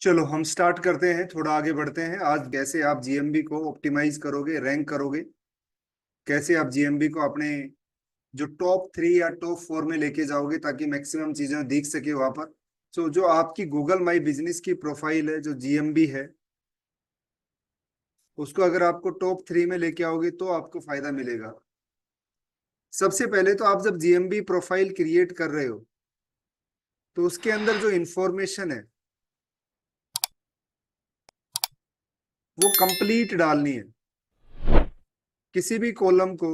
चलो हम स्टार्ट करते हैं, थोड़ा आगे बढ़ते हैं। आज कैसे आप जीएमबी को ऑप्टिमाइज करोगे, रैंक करोगे, कैसे आप जीएमबी को अपने जो टॉप 3 या टॉप 4 में लेके जाओगे ताकि मैक्सिमम चीजें दिख सके वहां पर। तो जो आपकी गूगल माई बिजनेस की प्रोफाइल है, जो जीएमबी है, उसको अगर आपको टॉप 3 में लेके आओगे तो आपको फायदा मिलेगा। सबसे पहले तो आप जब जीएमबी प्रोफाइल क्रिएट कर रहे हो तो उसके अंदर जो इंफॉर्मेशन है वो कंप्लीट डालनी है। किसी भी कॉलम को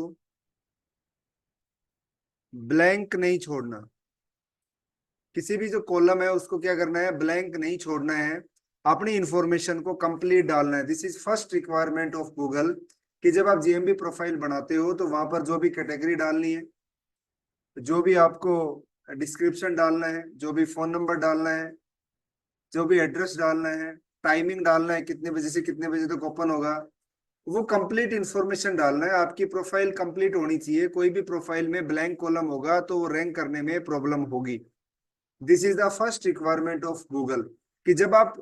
ब्लैंक नहीं छोड़ना। किसी भी जो कॉलम है उसको क्या करना है, ब्लैंक नहीं छोड़ना है। अपनी इंफॉर्मेशन को कंप्लीट डालना है। This is first requirement of Google कि जब आप जीएमबी प्रोफाइल बनाते हो तो वहां पर जो भी कैटेगरी डालनी है, जो भी आपको डिस्क्रिप्शन डालना है, जो भी फोन नंबर डालना है, जो भी एड्रेस डालना है, टाइमिंग डालना है, कितने बजे से कितने बजे तक ओपन होगा, वो कंप्लीट इंफॉर्मेशन डालना है। आपकी प्रोफाइल कंप्लीट होनी चाहिए। कोई भी प्रोफाइल में ब्लैंक कॉलम होगा तो वो रैंक करने में प्रॉब्लम होगी। This is the first requirement of Google कि जब आप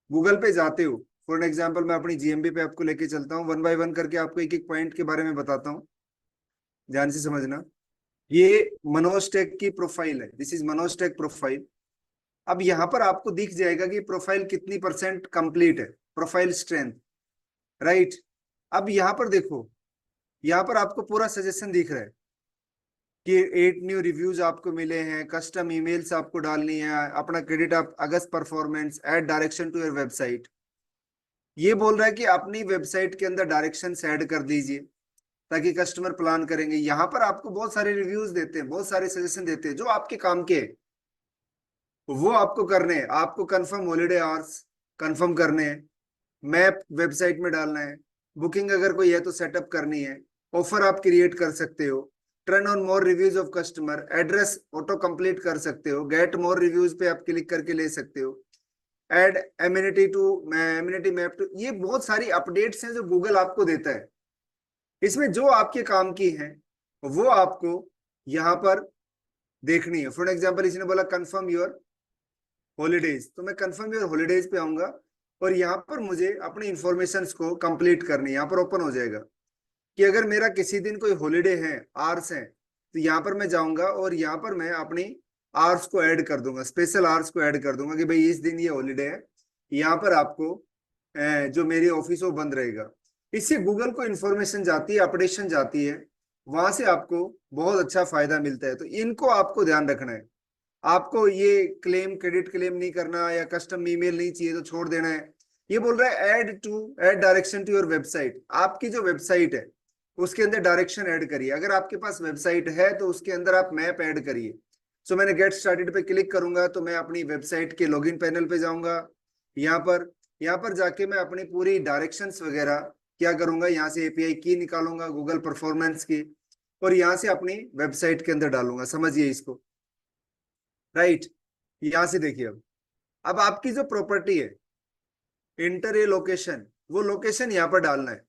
गूगल पे जाते हो, फॉर एग्जाम्पल मैं अपनी जीएमबी पे आपको लेके चलता हूँ, वन बाय वन करके आपको एक एक पॉइंट के बारे में बताता हूँ, ध्यान से समझना। ये मनोज टेक की प्रोफाइल है, this is Manoj tech profile. अब यहाँ पर आपको दिख जाएगा कि प्रोफाइल कितनी परसेंट कंप्लीट है, प्रोफाइल स्ट्रेंथ, राइट। अब यहाँ पर देखो, यहाँ पर आपको पूरा सजेशन दिख रहा है कि 8 न्यू रिव्यूज आपको मिले हैं, कस्टम ईमेल्स आपको डालनी है, अपना क्रेडिट आप अगस्त performance, add direction to your website. ये बोल रहा है कि अपनी वेबसाइट के अंदर डायरेक्शन ऐड कर दीजिए ताकि कस्टमर प्लान करेंगे। यहाँ पर आपको बहुत सारे रिव्यूज देते हैं, बहुत सारे सजेशन देते हैं जो आपके काम के हैं, वो आपको करने हैं। आपको कंफर्म हॉलीडे आवर्स कंफर्म करने हैं, मैप वेबसाइट में डालना है, बुकिंग अगर कोई है तो सेटअप करनी है, ऑफर आप क्रिएट कर सकते हो, turn on more reviews of customer, address auto complete कर सकते हो, गेट मोर रिव्यूज पे आप क्लिक करके ले सकते हो, add amenity to amenity map to. ये बहुत सारी अपडेट्स हैं जो गूगल आपको देता है। इसमें जो आपके काम की है वो आपको यहाँ पर देखनी है। फॉर एग्जाम्पल इसने बोला कंफर्म योर हॉलीडेज, तो मैं कंफर्म योर हॉलीडेज पे आऊंगा और यहाँ पर मुझे अपनी इंफॉर्मेशन को कंप्लीट करनी है। यहाँ पर ओपन हो जाएगा कि अगर मेरा किसी दिन कोई हॉलीडे है, आर्स है, तो यहाँ पर मैं जाऊंगा और यहाँ पर मैं अपनी आर्स को ऐड कर दूंगा, स्पेशल आर्स को ऐड कर दूंगा कि भाई इस दिन ये हॉलीडे है। यहाँ पर आपको जो मेरी ऑफिस वो बंद रहेगा। इससे गूगल को इंफॉर्मेशन जाती है, अपडेशन जाती है, वहां से आपको बहुत अच्छा फायदा मिलता है। तो इनको आपको ध्यान रखना है। आपको ये क्लेम, क्रेडिट क्लेम नहीं करना या कस्टम ईमेल नहीं चाहिए तो छोड़ देना है। ये बोल रहा है add direction to your website. आपकी जो वेबसाइट है उसके अंदर डायरेक्शन ऐड करिए। अगर आपके पास वेबसाइट है तो उसके अंदर आप मैप ऐड करिए। सो मैंने गेट स्टार्टेड पे क्लिक करूंगा तो मैं अपनी वेबसाइट के लॉगिन पैनल पे जाऊंगा। यहाँ पर यहाँ पर जाके मैं अपनी पूरी डायरेक्शंस वगैरह क्या करूंगा, यहाँ से एपीआई की निकालूंगा गूगल परफॉर्मेंस की और यहाँ से अपनी वेबसाइट के अंदर डालूंगा। समझिए इसको, राइट। यहां से देखिए, अब आपकी जो प्रॉपर्टी है, इंटर ए लोकेशन, वो लोकेशन यहाँ पर डालना है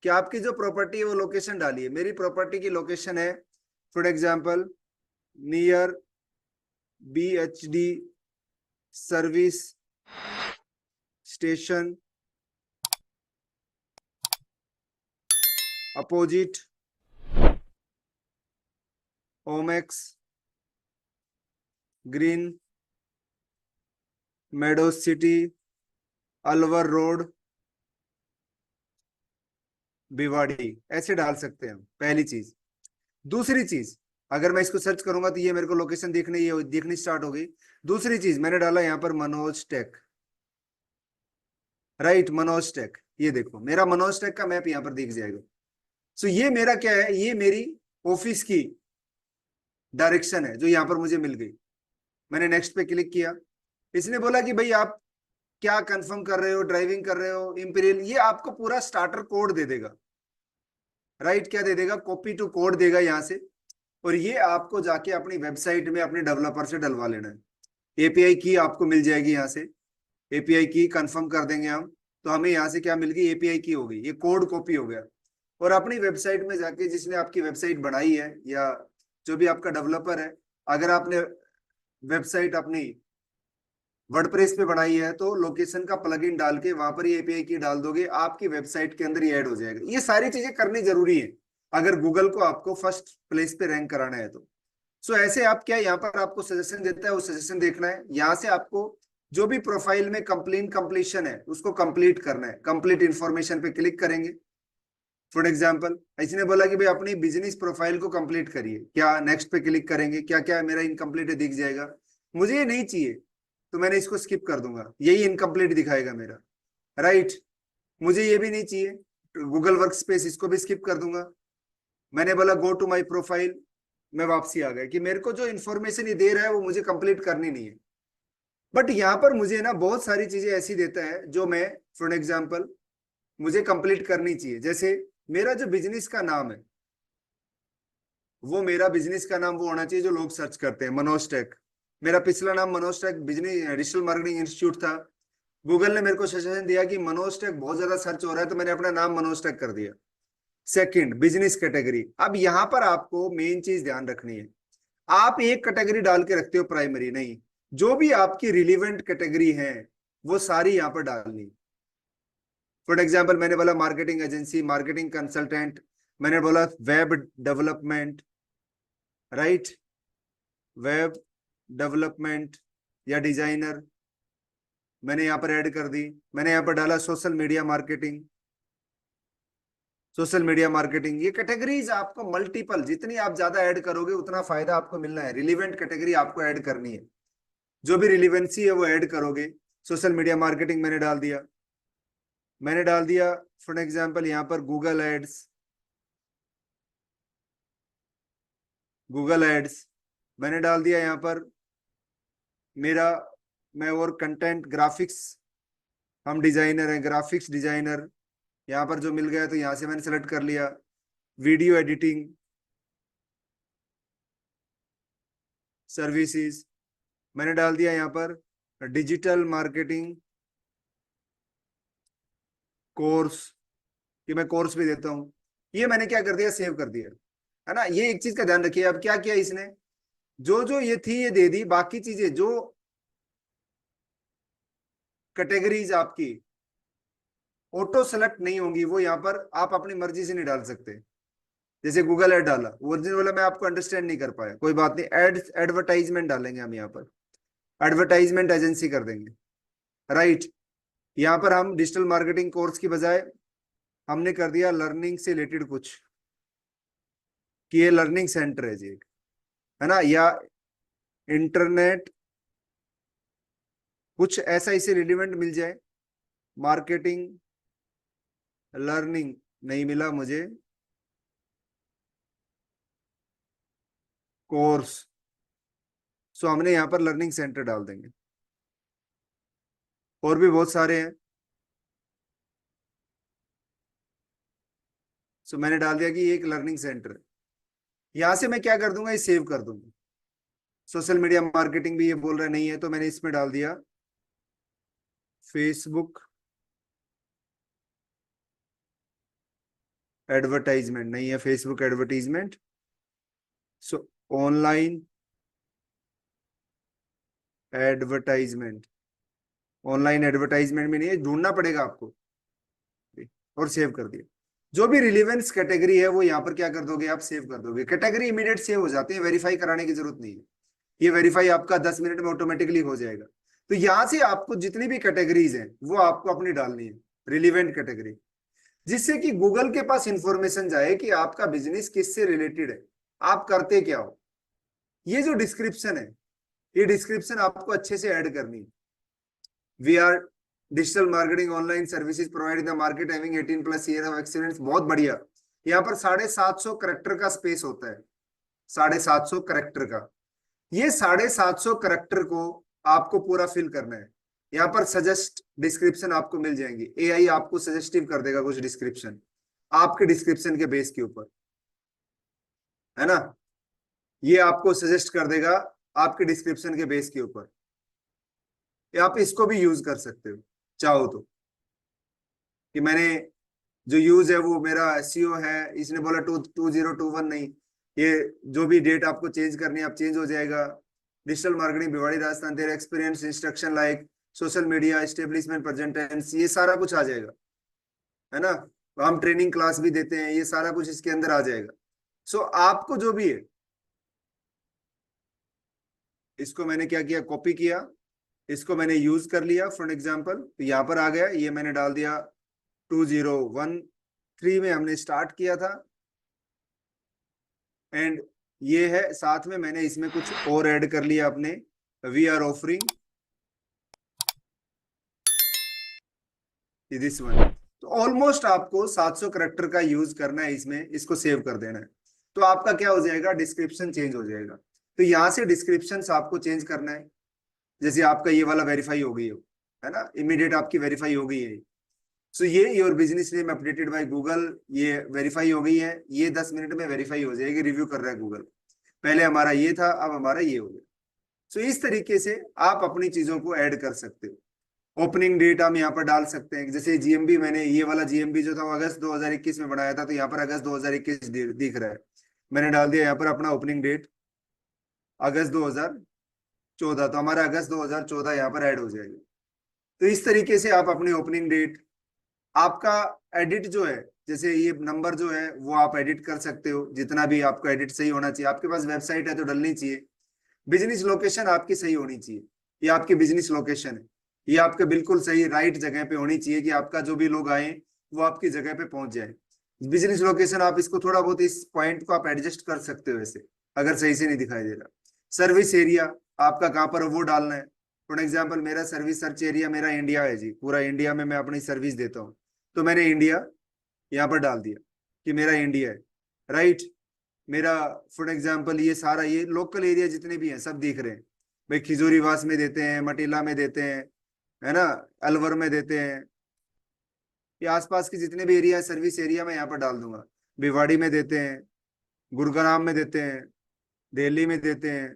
कि आपकी जो प्रॉपर्टी है वो लोकेशन डालिए। मेरी प्रॉपर्टी की लोकेशन है for example near BHD service station, opposite Omaxe green, Medo city, Alwar road, Bhiwadi, ऐसे डाल सकते हैं। पहली चीज। दूसरी चीज, अगर मैं इसको सर्च करूंगा तो ये मेरे को लोकेशन दिखनी स्टार्ट हो गई। दूसरी चीज मैंने डाला यहाँ पर Manoj tech, right, Manoj tech. ये देखो मेरा मनोज टेक का मैप यहाँ पर दिख जाएगा। सो ये मेरा क्या है, ये मेरी ऑफिस की डायरेक्शन है जो यहाँ पर मुझे मिल गई। मैंने नेक्स्ट पे क्लिक किया। इसने बोला कि भाई आप क्या कंफर्म कर रहे हो, ड्राइविंग कर रहे हो, इंपीरियल, ये आपको पूरा स्टार्टर कोड दे देगा, राइट। क्या दे देगा, कॉपी टू कोड देगा यहाँ से। और ये आपको जाके अपनी वेबसाइट में अपने डेवलपर से डलवा लेना है। एपीआई की आपको मिल जाएगी यहाँ से, एपीआई की कंफर्म कर देंगे हम तो हमें यहाँ से क्या मिल गई, एपीआई की हो गई, ये कोड कॉपी हो गया। और अपनी वेबसाइट में जाके जिसने आपकी वेबसाइट बनाई है या जो भी आपका डेवलपर है, अगर आपने वेबसाइट अपनी वर्डप्रेस पे बनाई है तो लोकेशन का प्लगइन डाल के वहां पर ये एपीआई की डाल दोगे, आपकी वेबसाइट के अंदर ही ऐड हो जाएगा। ये सारी चीजें करनी जरूरी है अगर गूगल को आपको फर्स्ट प्लेस पे रैंक कराना है तो। सो ऐसे आप क्या, यहाँ पर आपको सजेशन देता है, वो सजेशन देखना है। यहाँ से आपको जो भी प्रोफाइल में कंप्लीशन है उसको कंप्लीट करना है। कंप्लीट इन्फॉर्मेशन पे क्लिक करेंगे। फॉर एग्जाम्पल इसने बोला कि भाई अपनी बिजनेस प्रोफाइल को कंप्लीट करिए, क्या नेक्स्ट पे क्लिक करेंगे, क्या क्या मेरा इनकम्प्लीट है दिख जाएगा। मुझे ये नहीं चाहिए तो मैंने इसको स्किप कर दूंगा, यही इनकम्प्लीट दिखाएगा मेरा, राइट। मुझे ये भी नहीं चाहिए, गूगल वर्क स्पेस इसको भी स्किप कर दूंगा। मैंने बोला गो टू माई प्रोफाइल, मैं वापसी आ गया कि मेरे को जो इन्फॉर्मेशन ये दे रहा है वो मुझे कंप्लीट करनी नहीं है। बट यहाँ पर मुझे ना बहुत सारी चीजें ऐसी देता है जो मैं, फॉर एग्जाम्पल मुझे कंप्लीट करनी चाहिए। जैसे मेरा जो बिजनेस का नाम है, वो मेरा बिजनेस का नाम वो होना चाहिए जो लोग सर्च करते हैं, मनोज टेक। मेरा पिछला नाम Manoj tech business digital marketing institute था। गूगल ने मेरे को सजेशन दिया कि मनोज टेक बहुत ज्यादा सर्च हो रहा है, तो मैंने अपना नाम मनोज टेक कर दिया। Second, business category. अब यहां पर आपको मेन चीज ध्यान रखनी है, आप एक कैटेगरी डाल के रखते हो प्राइमरी नहीं, जो भी आपकी रिलीवेंट कैटेगरी है वो सारी यहां पर डालनी। फॉर एग्जाम्पल मैंने बोला मार्केटिंग एजेंसी, मार्केटिंग कंसल्टेंट, मैंने बोला web development, right, web development या डिजाइनर, मैंने यहाँ पर ऐड कर दी। मैंने यहाँ पर डाला social media marketing, social media marketing. ये कैटेगरीज आपको मल्टीपल, जितनी आप ज्यादा ऐड करोगे उतना फायदा आपको मिलना है। रिलीवेंट कैटेगरी आपको ऐड करनी है, जो भी रिलीवेंसी है वो ऐड करोगे। सोशल मीडिया मार्केटिंग मैंने डाल दिया। मैंने डाल दिया फॉर एग्जांपल यहाँ पर गूगल एड्स, गूगल एड्स मैंने डाल दिया यहाँ पर मेरा। मैं और कंटेंट ग्राफिक्स, हम डिजाइनर हैं, ग्राफिक्स डिजाइनर, यहाँ पर जो मिल गया तो यहाँ से मैंने सेलेक्ट कर लिया। वीडियो एडिटिंग सर्विसेज मैंने डाल दिया यहाँ पर। डिजिटल मार्केटिंग कोर्स, कि मैं कोर्स भी देता हूँ। ये मैंने क्या कर दिया, सेव कर दिया, है ना। ये एक चीज का ध्यान रखिए। अब क्या किया इसने, जो जो ये थी ये दे दी, बाकी चीजें जो कैटेगरीज आपकी ऑटो सेलेक्ट नहीं होंगी वो यहाँ पर आप अपनी मर्जी से नहीं डाल सकते। जैसे गूगल ऐड डाला, ओरिजिनल वाला मैं आपको अंडरस्टैंड नहीं कर पाया, कोई बात नहीं। एड एडवर्टाइजमेंट डालेंगे हम यहाँ पर, एडवर्टाइजमेंट एजेंसी कर देंगे, राइट। यहाँ पर हम डिजिटल मार्केटिंग कोर्स की बजाय हमने कर दिया लर्निंग से रिलेटेड कुछ, कि ये लर्निंग सेंटर है जी, है ना, या इंटरनेट, कुछ ऐसा इसे रिलेवेंट मिल जाए। मार्केटिंग लर्निंग नहीं मिला मुझे, कोर्स, सो हमने यहाँ पर लर्निंग सेंटर डाल देंगे। और भी बहुत सारे हैं, सो मैंने डाल दिया कि ये एक लर्निंग सेंटर है। यहां से मैं क्या कर दूंगा, ये सेव कर दूंगा। सोशल मीडिया मार्केटिंग भी ये बोल रहा नहीं है, तो मैंने इसमें डाल दिया फेसबुक एडवर्टाइजमेंट, नहीं है फेसबुक एडवर्टाइजमेंट। सो ऑनलाइन एडवर्टाइजमेंट, ऑनलाइन एडवर्टाइजमेंट में नहीं है, ढूंढना पड़ेगा आपको। और सेव कर दिया। जो भी रिलेवेंस कैटेगरी है वो यहाँ पर क्या कर दोगे, आप सेव कर दोगे। कैटेगरी इमीडिएट सेव हो जाती है, वेरीफाई कराने की जरूरत नहीं है। ये वेरीफाई आपका 10 मिनट में ऑटोमेटिकली हो जाएगा। तो यहाँ से आपको जितनी भी कैटेगरीज हैं वो आपको अपनी डालनी है, रिलीवेंट कैटेगरी, जिससे कि गूगल के पास इंफॉर्मेशन जाए कि आपका बिजनेस किससे रिलेटेड है, आप करते क्या हो। ये जो डिस्क्रिप्शन है, ये डिस्क्रिप्शन आपको अच्छे से ऐड करनी है। We are digital marketing online services provide the market having 18+ year of experience, बहुत बढ़िया। यहाँ पर 750 करेक्टर का स्पेस होता है, 750 करेक्टर का। ये 750 करेक्टर को आपको पूरा फिल करना है। यहाँ पर सजेस्ट डिस्क्रिप्शन आपको मिल जाएंगी, एआई आपको सजेस्टिव कर देगा कुछ डिस्क्रिप्शन आपके डिस्क्रिप्शन के बेस के ऊपर, है ना। ये आपको सजेस्ट कर देगा आपके डिस्क्रिप्शन के बेस के ऊपर। आप इसको भी यूज कर सकते हो चाहो तो, कि मैंने जो यूज है वो मेरा एसईओ है, इसने बोला 2021 नहीं, ये जो भी डेट आपको चेंज करनी है आप चेंज हो जाएगा। Digital marketing Bhiwadi Rajasthan, their experience instruction like social media establishment presentations, ये सारा कुछ आ जाएगा, है ना। हम ट्रेनिंग क्लास भी देते हैं, ये सारा कुछ इसके अंदर आ जाएगा। सो आपको जो भी है, इसको मैंने क्या किया, कॉपी किया, इसको मैंने यूज कर लिया फॉर एग्जांपल, तो यहाँ पर आ गया, ये मैंने डाल दिया 2013 में हमने स्टार्ट किया था, एंड ये है, साथ में मैंने इसमें कुछ और ऐड कर लिया अपने, we are offering this one. तो ऑलमोस्ट आपको 700 करेक्टर का यूज करना है इसमें, इसको सेव कर देना है। तो आपका क्या हो जाएगा, डिस्क्रिप्शन चेंज हो जाएगा। तो यहाँ से डिस्क्रिप्शन आपको चेंज करना है, जैसे आपका ये वाला वेरीफाई हो गई हो, है ना, इमीडिएट आपकी वेरीफाई हो गई है। सो ये your business name updated by Google, ये वेरीफाई हो गई है, ये 10 मिनट में वेरीफाई हो जाएगी, रिव्यू कर रहा है गूगल। पहले हमारा ये था, अब हमारा ये हो गया। सो इस तरीके से आप अपनी चीजों को ऐड कर सकते हो। ओपनिंग डेट हम यहाँ पर डाल सकते हैं, जैसे जीएमबी, मैंने ये वाला जीएमबी जो था वो अगस्त 2021 में बनाया था, तो यहाँ पर अगस्त 2021 दिख रहा है। मैंने डाल दिया यहाँ पर अपना ओपनिंग डेट अगस्त 2014, तो हमारा अगस्त 2014 यहाँ पर ऐड हो जाएगा। तो इस तरीके से आप अपनी ओपनिंग डेट, आपका एडिट जो है, जैसे ये नंबर जो है वो आप एडिट कर सकते हो, जितना भी आपको एडिट सही होना चाहिए। आपके पास वेबसाइट है तो डलनी चाहिए। बिजनेस लोकेशन आपकी सही होनी चाहिए, ये आपकी बिजनेस लोकेशन है, ये आपके बिल्कुल सही राइट जगह पे होनी चाहिए, कि आपका जो भी लोग आए वो आपकी जगह पे पहुंच जाए। बिजनेस लोकेशन आप इसको थोड़ा बहुत, इस पॉइंट को आप एडजस्ट कर सकते हो वैसे, अगर सही से नहीं दिखाई दे रहा। सर्विस एरिया आपका कहाँ पर वो डालना है। फॉर एग्जाम्पल मेरा सर्विस सर्च एरिया मेरा इंडिया है जी, पूरा इंडिया में मैं अपनी सर्विस देता हूँ, तो मैंने इंडिया यहाँ पर डाल दिया कि मेरा इंडिया है, राइट। मेरा फॉर एग्जाम्पल ये सारा, ये लोकल एरिया जितने भी हैं सब दिख रहे हैं भाई, खिजूरीवास में देते हैं, मटिला में देते हैं, है ना, अलवर में देते हैं, ये आसपास के जितने भी एरिया है सर्विस एरिया में यहाँ पर डाल दूंगा। भिवाड़ी में देते हैं, गुरुग्राम में देते हैं, दिल्ली में देते हैं।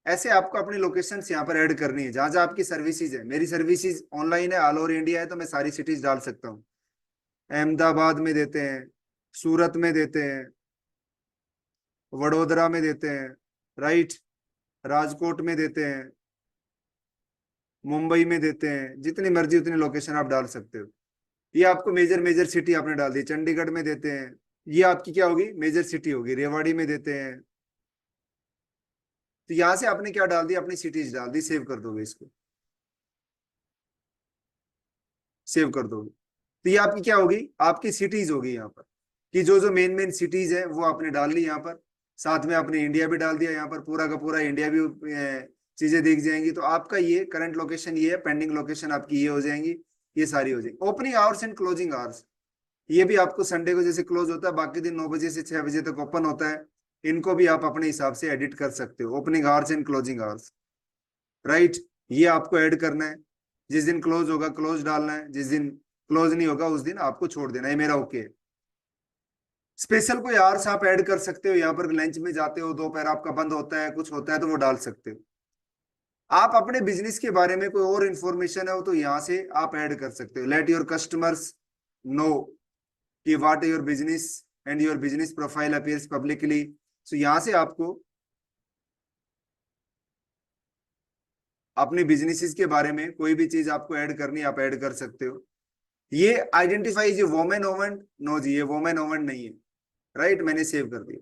ऐसे आपको अपनी लोकेशन यहाँ पर ऐड करनी है, जहां जहां आपकी सर्विसेज है। मेरी सर्विसेज ऑनलाइन है, ऑल ओवर इंडिया है, तो मैं सारी सिटीज डाल सकता हूँ। अहमदाबाद में देते हैं, सूरत में देते हैं, वडोदरा में देते हैं, राइट, राजकोट में देते हैं, मुंबई में देते हैं, जितनी मर्जी उतनी लोकेशन आप डाल सकते हो। ये आपको मेजर मेजर सिटी आपने डाल दी, चंडीगढ़ में देते हैं, ये आपकी क्या होगी, मेजर सिटी होगी। रेवाड़ी में देते हैं, तो यहां से आपने क्या डाल दिया, अपनी सिटीज डाल दी, सेव कर दोगे इसको, सेव कर दोगे। तो ये आपकी क्या होगी, आपकी सिटीज होगी यहाँ पर, कि जो जो मेन मेन सिटीज है वो आपने डाल ली यहाँ पर। साथ में आपने इंडिया भी डाल दिया यहाँ पर, पूरा का पूरा इंडिया भी चीजें दिख जाएंगी। तो आपका ये करंट लोकेशन ये है, पेंडिंग लोकेशन आपकी ये हो जाएंगी, ये सारी हो जाएगी। Opening hours and closing hours, ये भी आपको संडे को जैसे क्लोज होता है, बाकी दिन 9 बजे से 6 बजे तक ओपन होता है, इनको भी आप अपने हिसाब से एडिट कर सकते हो। Opening hours and closing hours, right, ये आपको ऐड करना है। जिस दिन क्लोज होगा क्लोज डालना है, जिस दिन क्लोज नहीं होगा उस दिन आपको छोड़ देना है, मेरा ओके है। स्पेशल कोई आवर्स आप ऐड कर सकते हो, यहाँ पर लंच में जाते हो, दोपहर आपका बंद होता है, कुछ होता है तो वो डाल सकते हो। आप अपने बिजनेस के बारे में कोई और इन्फॉर्मेशन है वो तो यहाँ से आप ऐड कर सकते हो। लेट योर कस्टमर्स नो कि what your business and your business profile appears publicly. So यहाँ से आपको अपने बिजनेसेस के बारे में कोई भी चीज आपको ऐड करनी, आप ऐड कर सकते हो। ये आइडेंटिफाई जो वोमेन ओवन, नो जी ये वोमेन ओवन नहीं है, राइट, मैंने सेव कर दिया।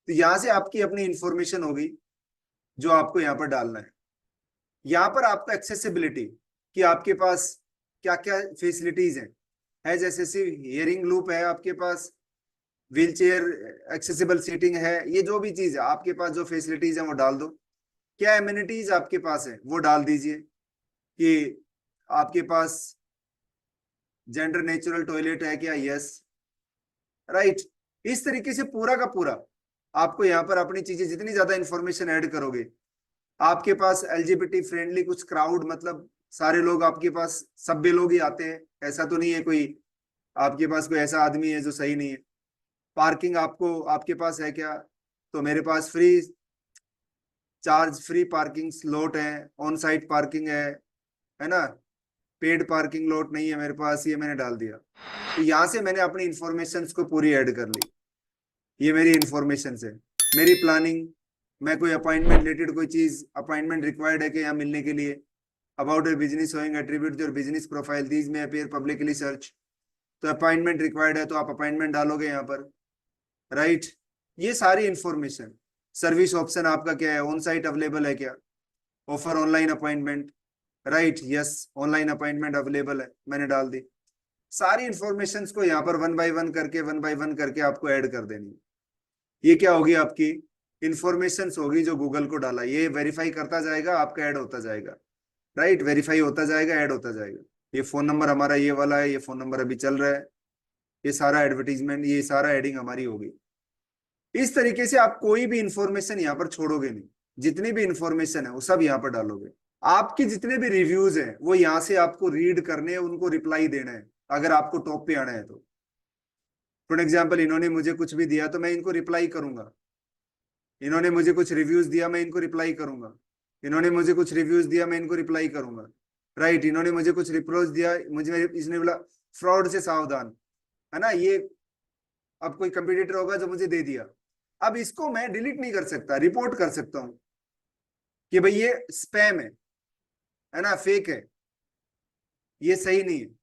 तो यहां से आपकी अपनी इंफॉर्मेशन होगी जो आपको यहाँ पर डालना है। यहाँ पर आपका एक्सेसिबिलिटी, कि आपके पास क्या क्या फैसिलिटीज हैं, है जैसे हियरिंग लूप है आपके पास, व्हील चेयर एक्सेसिबल सीटिंग है, ये जो भी चीज है आपके पास, जो फैसिलिटीज है वो डाल दो। क्या एमिनिटीज आपके पास है वो डाल दीजिए, कि आपके पास जेंडर नेचुरल टॉयलेट है क्या, यस, राइट। इस तरीके से पूरा का पूरा आपको यहाँ पर अपनी चीजें, जितनी ज्यादा इंफॉर्मेशन ऐड करोगे, आपके पास एलजीबीटी फ्रेंडली कुछ क्राउड, मतलब सारे लोग आपके पास, सभ्य लोग ही आते हैं, ऐसा तो नहीं है कोई आपके पास कोई ऐसा आदमी है जो सही नहीं है। पार्किंग आपको आपके पास है क्या, तो मेरे पास free charge free parking slot है, ऑन साइट पार्किंग है ना, पेड पार्किंग लॉट नहीं है मेरे पास, ये मैंने डाल दिया। तो यहाँ से मैंने अपनी इंफॉर्मेशन को पूरी ऐड कर ली, ये मेरी इंफॉर्मेशन है। मेरी प्लानिंग, मैं कोई अपॉइंटमेंट रिलेटेड कोई चीज, अपॉइंटमेंट रिक्वायर्ड है कि यहाँ मिलने के लिए, about your business showing attribute your business profile these में अपीयर पब्लिकली सर्च, तो अपॉइंटमेंट रिक्वायर्ड है तो आप अपॉइंटमेंट डालोगे यहाँ पर, राइट। ये सारी इंफॉर्मेशन। सर्विस ऑप्शन आपका क्या है, ऑन साइट अवेलेबल है क्या, offer online appointment, right, yes online appointment available है, मैंने डाल दी। सारी इंफॉर्मेशन को यहाँ पर वन बाय वन करके आपको ऐड कर देनी है। ये क्या होगी, आपकी इंफॉर्मेशन होगी जो गूगल को डाला, ये वेरीफाई करता जाएगा, आपका ऐड होता जाएगा, राइट, वेरीफाई होता जाएगा, ऐड होता जाएगा। ये फोन नंबर हमारा ये वाला है, ये फोन नंबर अभी चल रहा है, ये सारा एडवर्टीजमेंट, ये सारा एडिंग हमारी होगी। इस तरीके से आप कोई भी इंफॉर्मेशन यहाँ पर छोड़ोगे नहीं, जितनी भी इंफॉर्मेशन है वो सब यहाँ पर डालोगे। आपके जितने भी रिव्यूज हैं वो यहाँ से आपको रीड करने हैं, उनको रिप्लाई देना है अगर आपको टॉप पे आना है तो। फॉर एग्जाम्पल इन्होंने मुझे कुछ भी दिया तो मैं इनको रिप्लाई करूंगा, इन्होंने मुझे कुछ रिव्यूज दिया मैं इनको रिप्लाई करूंगा, इन्होंने मुझे कुछ रिव्यूज दिया मैं इनको रिप्लाई करूंगा, राइट। इन्होंने मुझे कुछ रिप्रोच दिया, मुझे इसने बोला फ्रॉड से सावधान, है ना, ये अब कोई कंपटीटर होगा जो मुझे दे दिया, अब इसको मैं डिलीट नहीं कर सकता, रिपोर्ट कर सकता हूं कि भाई ये स्पैम है ना, फेक है, ये सही नहीं है,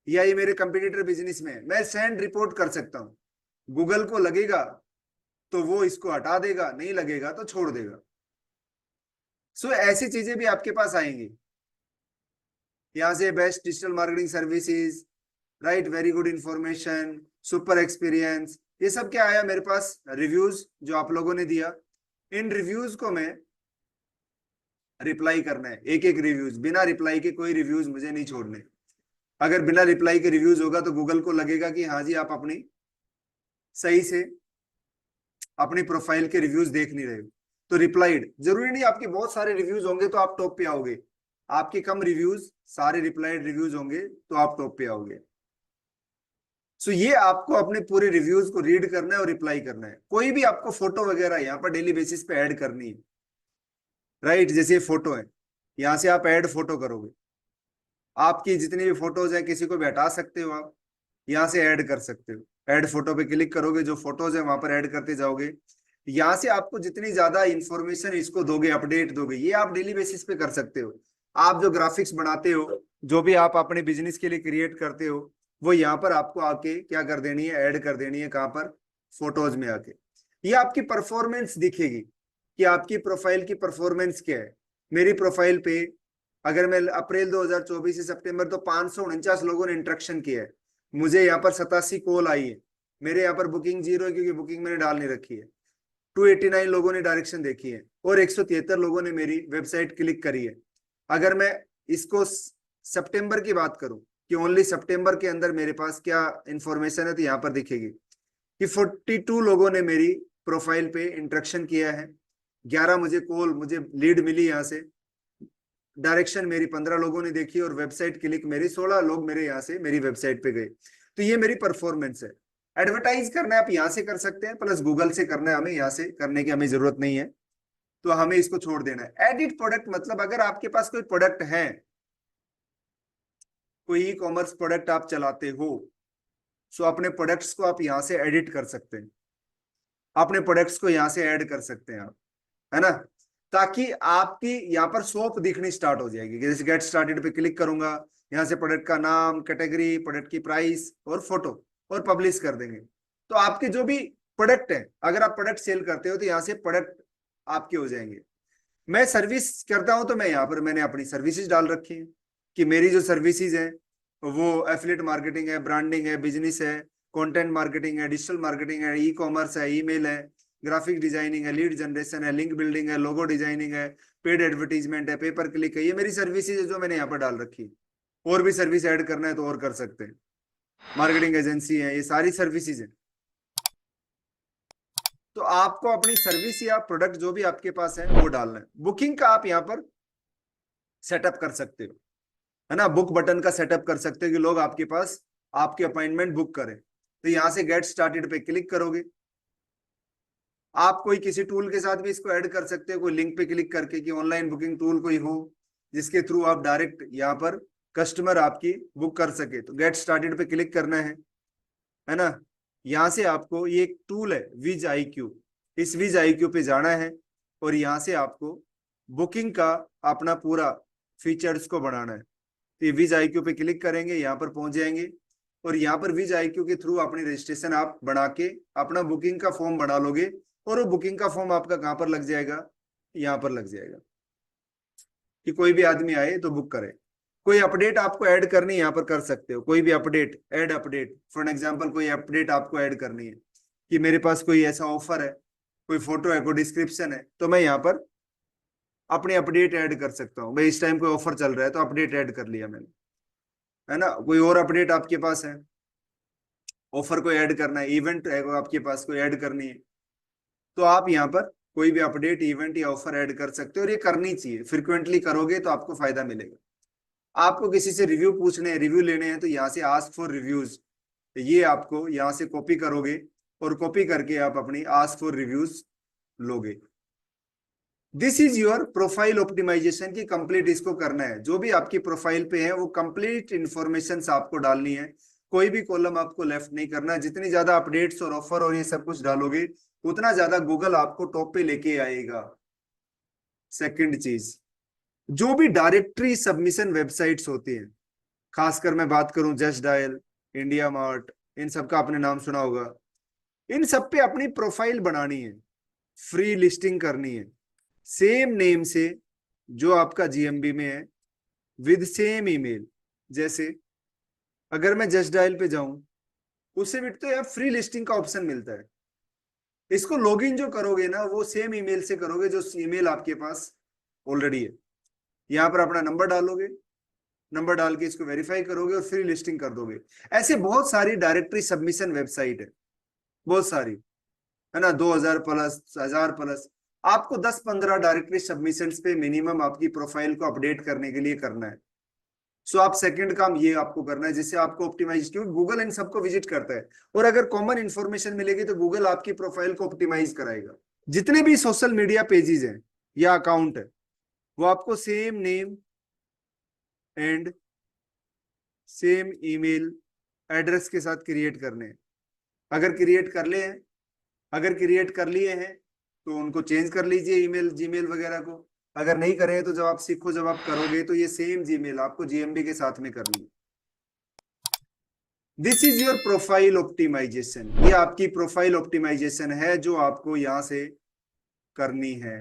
या ये मेरे कंपटीटर बिजनेस में है, मैं सेंड रिपोर्ट कर सकता हूं। गूगल को लगेगा तो वो इसको हटा देगा, नहीं लगेगा तो छोड़ देगा। सो ऐसी चीजें भी आपके पास आएंगी। यहां से best digital marketing services, right, very good information, super experience, ये सब क्या आया मेरे पास, रिव्यूज जो आप लोगों ने दिया। इन रिव्यूज को मैं रिप्लाई करना है, एक एक रिव्यूज, बिना रिप्लाई के कोई रिव्यूज मुझे नहीं छोड़ने। अगर बिना रिप्लाई के रिव्यूज होगा तो गूगल को लगेगा कि हाँ जी आप अपनी सही से अपनी प्रोफाइल के रिव्यूज देख नहीं रहे हो, तो रिप्लाइड, जरूरी नहीं आपके बहुत सारे रिव्यूज होंगे तो आप टॉप पे आओगे, आपके कम रिव्यूज, सारे रिप्लाइड रिव्यूज होंगे तो आप टॉप पे आओगे। सो ये आपको अपने पूरे रिव्यूज को रीड करना है और रिप्लाई करना है। कोई भी आपको फोटो वगैरह यहाँ पर डेली बेसिस पे ऐड करनी है, राइट, जैसे फोटो है, यहाँ से आप ऐड फोटो करोगे, आपकी जितनी भी फोटोज है किसी को भी हटा सकते हो, आप यहाँ से ऐड कर सकते हो, ऐड फोटो पे क्लिक करोगे, जो फोटोज है वहां पर ऐड करते जाओगे। यहाँ से आपको जितनी ज्यादा इंफॉर्मेशन इसको दोगे, अपडेट दोगे, ये आप डेली बेसिस पे कर सकते हो। आप जो ग्राफिक्स बनाते हो, जो भी आप अपने बिजनेस के लिए क्रिएट करते हो, वो यहाँ पर आपको आके क्या कर देनी है, ऐड कर देनी है, कहाँ पर, फोटोज में आके। ये आपकी परफॉर्मेंस दिखेगी कि आपकी प्रोफाइल की परफॉर्मेंस क्या है। मेरी प्रोफाइल पे अगर मैं अप्रैल 2024 से सितंबर, तो 549 लोगों ने इंटरेक्शन किया है, मुझे यहाँ पर 87 कॉल आई है, मेरे यहाँ पर बुकिंग 0 है क्योंकि बुकिंग मैंने डाल नहीं रखी है। 289 लोगों ने डायरेक्शन देखी है और 173 लोगों ने मेरी वेबसाइट क्लिक करी है। अगर मैं इसको सितंबर की बात करूं कि ओनली सितंबर के अंदर मेरे पास क्या इंफॉर्मेशन है, तो यहाँ पर दिखेगी कि 42 लोगों ने मेरी प्रोफाइल पे इंटरेक्शन किया है, 11 मुझे कॉल, मुझे लीड मिली, यहाँ से डायरेक्शन मेरी 15 लोगों ने देखी और वेबसाइट क्लिक मेरी 16 लोग मेरे यहाँ से मेरी वेबसाइट पे गए। तो ये मेरी परफॉर्मेंस है। एडवर्टाइज करना है आप यहाँ से कर सकते हैं, प्लस गूगल से करना है, हमें यहाँ से करने की हमें जरूरत नहीं है, तो हमें इसको छोड़ देना है। एडिट प्रोडक्ट मतलब अगर आपके पास कोई प्रोडक्ट है, कोई ई कॉमर्स प्रोडक्ट आप चलाते हो, सो अपने प्रोडक्ट्स को आप यहाँ से एडिट कर सकते हैं, अपने प्रोडक्ट्स को यहाँ से ऐड कर सकते हैं आप, है ना, ताकि आपकी यहाँ पर शॉप दिखनी स्टार्ट हो जाएगी। जैसे गेट स्टार्टेड पे क्लिक करूंगा, यहाँ से प्रोडक्ट का नाम, कैटेगरी, प्रोडक्ट की प्राइस और फोटो, और पब्लिश कर देंगे। तो आपके जो भी प्रोडक्ट है, अगर आप प्रोडक्ट सेल करते हो तो यहाँ से प्रोडक्ट आपके हो जाएंगे। मैं सर्विस करता हूं तो मैं यहाँ पर मैंने अपनी सर्विसेज डाल रखी है कि मेरी जो सर्विसेज है वो एफिलिएट मार्केटिंग है, ब्रांडिंग है, बिजनेस है, कंटेंट मार्केटिंग है, डिजिटल मार्केटिंग है, ई कॉमर्स है, ईमेल है, ग्राफिक डिजाइनिंग है, लीड जनरेशन है, लिंक बिल्डिंग है, लोगो डिजाइनिंग है, पेड एडवर्टीजमेंट है, पेपर क्लिक है, ये मेरी सर्विसेज है जो मैंने यहाँ पर डाल रखी है। और भी सर्विस ऐड करना है तो और कर सकते हैं, मार्केटिंग एजेंसी है, ये सारी सर्विसेज है। तो आपको अपनी सर्विस या प्रोडक्ट जो भी आपके पास है वो डालना है। बुकिंग का आप यहाँ पर सेटअप कर सकते हो, है ना, बुक बटन का सेटअप कर सकते हो कि लोग आपके पास आपके अपॉइंटमेंट बुक करें। तो यहाँ से गेट स्टार्टेड पे क्लिक करोगे, आप कोई किसी टूल के साथ भी इसको ऐड कर सकते हो, कोई लिंक पे क्लिक करके कि ऑनलाइन बुकिंग टूल कोई हो जिसके थ्रू आप डायरेक्ट यहाँ पर कस्टमर आपकी बुक कर सके, तो गेट स्टार्टेड पे क्लिक करना है ना। यहाँ से आपको ये एक टूल है विज IQ, इस विज IQ पे जाना है और यहाँ से आपको बुकिंग का अपना पूरा फीचर्स को बढ़ाना है। तो ये विज IQ पे क्लिक करेंगे, यहाँ पर पहुंच जाएंगे और यहाँ पर विज IQ के थ्रू अपनी रजिस्ट्रेशन आप बना के अपना बुकिंग का फॉर्म बना लोगे और वो बुकिंग का फॉर्म आपका कहाँ पर लग जाएगा, यहाँ पर लग जाएगा कि कोई भी आदमी आए तो बुक करे। कोई अपडेट आपको ऐड करनी है यहाँ पर कर सकते हो, कोई भी update, add update, for example कोई अपडेट आपको ऐड करनी है कि मेरे पास कोई ऐसा ऑफर है, कोई फोटो है, कोई डिस्क्रिप्शन है, तो मैं यहाँ पर अपने अपडेट ऐड कर सकता हूँ। भाई इस टाइम कोई ऑफर चल रहा है तो अपडेट ऐड कर लिया मैंने, है ना। कोई और अपडेट आपके पास है, ऑफर को ऐड करना है, इवेंट है आपके पास कोई ऐड करनी है, तो आप यहाँ पर कोई भी अपडेट, इवेंट या ऑफर ऐड कर सकते हो और ये करनी चाहिए। फ्रिक्वेंटली करोगे तो आपको फायदा मिलेगा। आपको किसी से रिव्यू पूछने हैं, रिव्यू लेने हैं, तो यहाँ से आस्क फॉर रिव्यूज, ये आपको यहाँ से कॉपी करोगे और कॉपी करके आप अपनी आस्क फॉर रिव्यूज लोगे। This is your profile optimisation की कंप्लीट इसको करना है। जो भी आपकी प्रोफाइल पे है वो कंप्लीट इंफॉर्मेशन आपको डालनी है, कोई भी कॉलम आपको लेफ्ट नहीं करना। जितनी ज्यादा अपडेट्स और ऑफर और ये सब कुछ डालोगे उतना ज्यादा गूगल आपको टॉप पे लेके आएगा। सेकंड चीज, जो भी डायरेक्टरी सबमिशन वेबसाइट्स होती हैं, खासकर मैं बात करूं जस्ट डायल, इंडिया मार्ट, इन सब का आपने नाम सुना होगा, इन सब पे अपनी प्रोफाइल बनानी है, फ्री लिस्टिंग करनी है, सेम नेम से जो आपका GMB में है, विद सेम ईमेल। जैसे अगर मैं जस्ट डायल पे जाऊं, उससे भी तो यार फ्री लिस्टिंग का ऑप्शन मिलता है। इसको लॉगिन जो करोगे ना वो सेम ईमेल से करोगे जो ईमेल आपके पास ऑलरेडी है। यहाँ पर अपना नंबर डालोगे, नंबर डाल के इसको वेरीफाई करोगे और फ्री लिस्टिंग कर दोगे। ऐसे बहुत सारी डायरेक्टरी सबमिशन वेबसाइट है, बहुत सारी, है ना, 2000 प्लस, 1000 प्लस। आपको 10-15 डायरेक्टरी सबमिशंस पे मिनिमम आपकी प्रोफाइल को अपडेट करने के लिए करना है। सो आप सेकंड काम ये आपको करना है जिससे आपको ऑप्टिमाइज, क्योंकि गूगल इन सबको विजिट करता है और अगर कॉमन इंफॉर्मेशन मिलेगी तो गूगल आपकी प्रोफाइल को ऑप्टिमाइज कराएगा। जितने भी सोशल मीडिया पेजेस हैं या अकाउंट है वो आपको same name and same email address के साथ क्रिएट करने हैं। अगर क्रिएट कर ले हैं, अगर क्रिएट कर लिए हैं तो उनको चेंज कर लीजिए ईमेल, जीमेल वगैरह को। अगर नहीं करे तो जब आप सीखो, जब आप करोगे तो ये सेम जीमेल आपको GMB के साथ में करनी है। This is your profile optimisation, ये आपकी प्रोफाइल ऑप्टिमाइजेशन है जो आपको यहाँ से करनी है,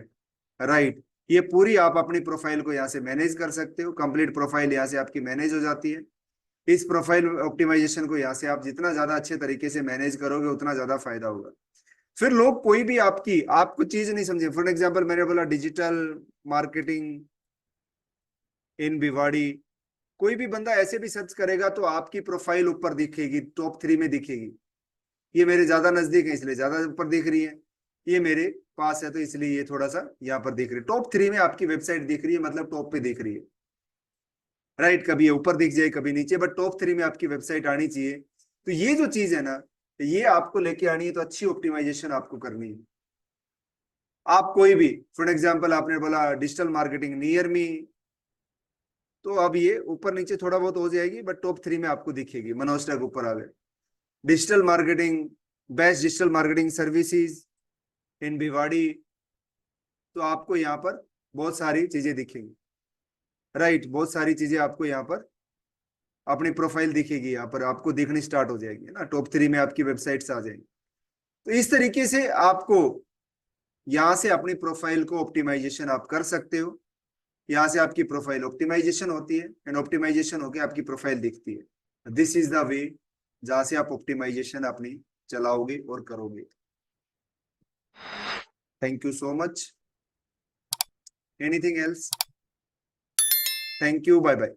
राइट। ये पूरी आप अपनी प्रोफाइल को यहाँ से मैनेज कर सकते हो। कंप्लीट प्रोफाइल यहाँ से आपकी मैनेज हो जाती है। इस प्रोफाइल ऑप्टिमाइजेशन को यहाँ से आप जितना ज्यादा अच्छे तरीके से मैनेज करोगे उतना ज्यादा फायदा होगा। फिर लोग कोई भी आपको चीज नहीं समझे, फॉर एग्जाम्पल मैंने बोला डिजिटल मार्केटिंग इन भिवाड़ी, कोई भी बंदा ऐसे भी सर्च करेगा तो आपकी प्रोफाइल ऊपर दिखेगी, टॉप 3 में दिखेगी। ये मेरे ज्यादा नजदीक है इसलिए ज्यादा ऊपर दिख रही है, ये मेरे पास है तो इसलिए ये थोड़ा सा यहाँ पर दिख रही है। टॉप 3 में आपकी वेबसाइट दिख रही है, मतलब टॉप पे दिख रही है, राइट। कभी ये ऊपर दिख जाए कभी नीचे, बट टॉप 3 में आपकी वेबसाइट आनी चाहिए। तो ये जो चीज है ना, ये आपको लेके आनी है, तो अच्छी ऑप्टिमाइजेशन आपको करनी है। आप कोई भी, फॉर एग्जाम्पल आपने बोला डिजिटल मार्केटिंग नियर मी, तो अब ये ऊपर नीचे थोड़ा बहुत हो जाएगी बट टॉप 3 में आपको दिखेगी। मनोज टैग ऊपर आ गए। Digital marketing, best digital marketing services in Bhiwadi, तो आपको यहाँ पर बहुत सारी चीजें दिखेंगी, राइट। बहुत सारी चीजें आपको यहाँ पर अपनी प्रोफाइल दिखेगी, यहाँ पर आपको दिखनी स्टार्ट हो जाएगी ना, टॉप 3 में आपकी वेबसाइट्स आ जाएंगी। तो इस तरीके से आपको यहाँ से अपनी प्रोफाइल को ऑप्टिमाइजेशन आप कर सकते हो। यहाँ से आपकी प्रोफाइल ऑप्टिमाइजेशन होती है एंड ऑप्टिमाइजेशन होकर आपकी प्रोफाइल दिखती है। दिस इज द वे जहां से आप ऑप्टिमाइजेशन अपनी चलाओगे और करोगे। Thank you so much. Anything else? Thank you, bye bye.